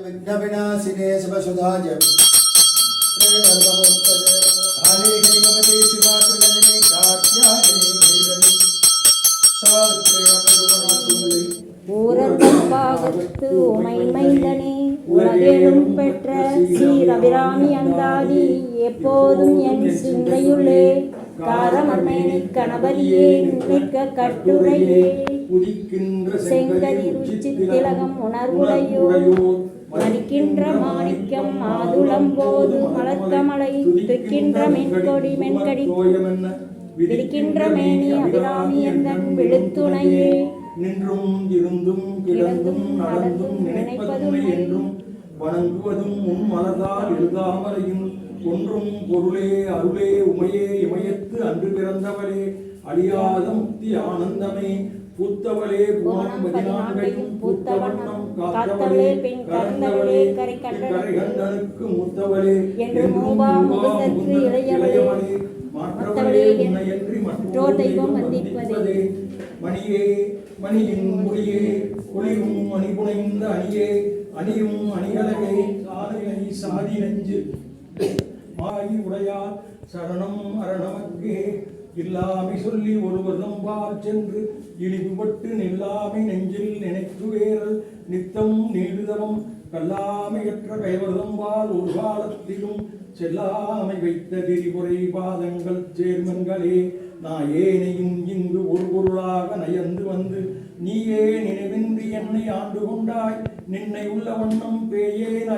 विघ्नविनाशिने शिवसुधाय श्रीगर्भमुक्तये हेमवती शिवात्रिगणिनी कात्यायनी भैरवी सावित्री ஊரப்பாகத்து உமைமைந்தனே உலகேழும் பெற்ற ஸ்ரீ அபிராமி அந்தாதி எப்போதும் என் சிந்தையுள்ளே காரமர்மேனி கணபதியே நிற்க கட்டுரையே செங்கதிர் உச்சித்திலகம் உணர்வுடையோர் மதிக்கின்ற மாணிக்கம் மாதுளம் போது மலர்கமலை துக்கின்ற மென்கொடி மென்கடி விரிக்கின்ற மேனி அபிராமி எந்தன் விழுத்துணையே நின்றும் இருந்தும் கிடந்தும் நடந்தும் நினைப்பதும் என்றும் வணங்குவதும் உன் மலர்தால் எழுதாமலையும் ஒன்றும் பொருளே அருளே உமையே இமயத்து அன்று பிறந்தவளே அழியாத முக்தி ஆனந்தமே பூத்தவளே பூனம் 14 பூத்தவண்ணம் காத்தவளே கரந்தவளே கரைகண்டனுக்கு மூத்தவளே என்று மூவா முகசற்று இளையவளே மாற்றவளே உன்னையன்றி மற்றோர் தெய்வம் வந்திப்பதே மணியே மணியின் முடியே ஒளியும் மணி புனைந்த அணியே அணியும் அணியலகே சாலையை சாதி நெஞ்சு மாயி உடையார் சரணம் அரணமக்கே இல்லாமை சொல்லி ஒருவர்தம் பால் சென்று இழிவுபட்டு நில்லாமை நெஞ்சில் நினைக்குவேரல் நித்தம் நீடுதவம் கல்லாமையற்ற கைவர்தம்பால் ஒரு காலத்திலும் செல்லாமை வைத்த திரிபுரை பாதங்கள் சேர்மன்களே நாயேனையும் இங்கு ஒரு பொருளாக நயந்து வந்து நீயே நினைவின்றி என்னை ஆண்டு கொண்டாய் நின்னை உள்ள வண்ணம் பேயேன்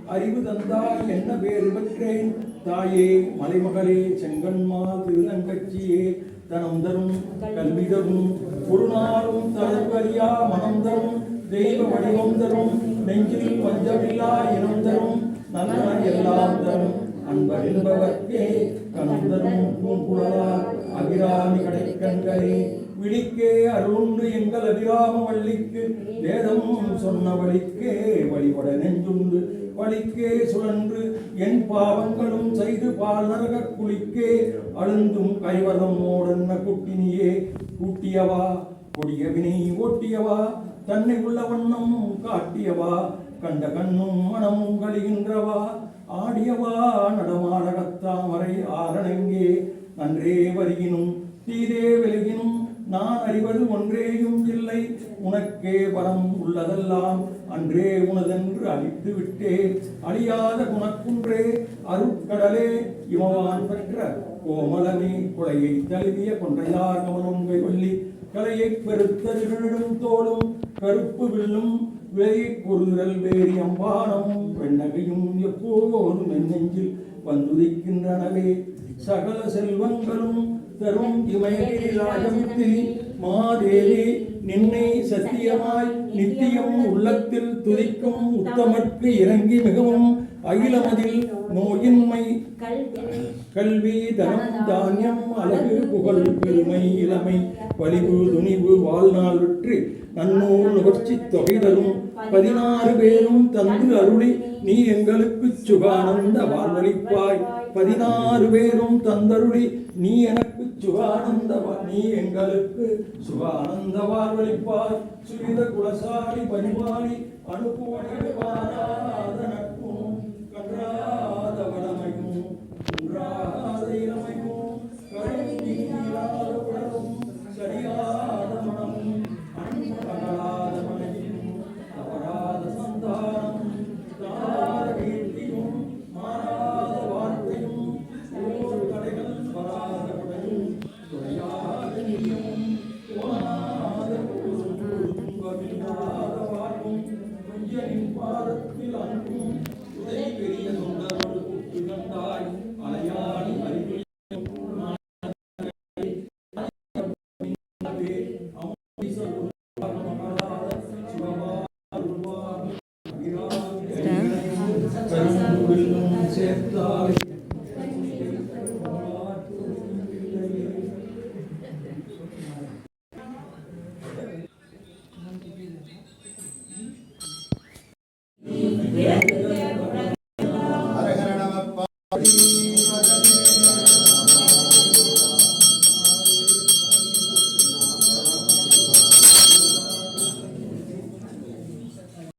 அறிவு தந்தாய் என்ன பேறு பெற்றேன் தாயே மலைமகளே செங்கன்மால் திருநங்கட்சியே தனம் தரும் கல்வி தரும் ஒரு நாளும் தளர்வறியா மனம் தரும் தெய்வ வடிவம் தரும் நெஞ்சில் வஞ்சமில்லா இனம் தரும் நல்ல எல்லாம் தரும் அன்பறின்பவர்க்கே கணம் தரும் பூங்குழலார் அபிராமி கடைக்கண்களே விழிக்கே அருண்டு எங்கள் அபிராம வள்ளிக்கு வேதம் சொன்ன வழிக்கே வழிபட நெஞ்சுண்டு வழிக்கே சுழன்று என் பாவங்களும் செய்து பால் நரக குளிக்கே அழுந்தும் கைவதம் ஓடன்ன குட்டினியே கூட்டியவா கொடிய வினை ஓட்டியவா தன்னை உள்ள வண்ணம் காட்டியவா கண்ட கண்ணும் மனமும் கழிகின்றவா ஆடியவா நடமாடகத்தாமரை ஆரணங்கே நன்றே வருகினும் தீதே விலகினும் நான் அறிவது ஒன்றேயும் இல்லை உனக்கே வரம் உள்ளதெல்லாம் அன்றே உனதென்று அழித்து விட்டேன் அழியாத குணக்குன்றே அருட்கடலே இமவான் பெற்ற கோமலமே கொலையை தழுவிய கொன்றையார் கமலொன்கை வள்ளி கலையை பெருத்தருகளிடும் தோளும் கருப்பு வில்லும் விலையை பொருதல் வேறி அம்பானமும் வெண்ணகையும் எப்போதும் என் நெஞ்சில் வந்துதிக்கின்றனவே சகல செல்வங்களும் தரும் இமயகிரி ராஜமுத்திரி மாதேவி நின்னை சத்தியமாய் நித்தியம் உள்ளத்தில் துதிக்கும் உத்தமற்கு இறங்கி மிகவும் அகிலமதில் நோயின்மை கல்வி தனம் தானியம் அழகு புகழ் பெருமை இளமை வலிவு துணிவு வாழ்நாள் வெற்றி நன்னூல் நுகர்ச்சி தொகை தரும் 16 பேரும் தந்து அருளி நீ எங்களுக்கு சுகானந்த வாழ்வழிப்பாய் 16 பேரும் தந்தருளி நீ எனக்கு சுகானந்த நீ எங்களுக்கு சுகானந்த வாழ்வழிப்பாய் சுவித குலசாரி பரிமாறி அனுப்புவனக்கும் கன்றாத வளமையும் குன்றாத இளமையும் கருணீராத உடலும் சரியாத மனமும் அன்பகலாத மனையும் தவறாத சந்தானம் தார கீர்த்தியும் மாறாத வார்த்தையும் ஓர் கடைகள் வராத உடையும் துறையாத நீயும் தோணாத துன்பமில்லாத வாழ்வும் குஞ்சனின் பாதத்தில் அன்பும் உதவி பெரிய தொண்டரோடு கூட்டு கண்டாய் அலையாடி அறிவு சேர்த்தாய்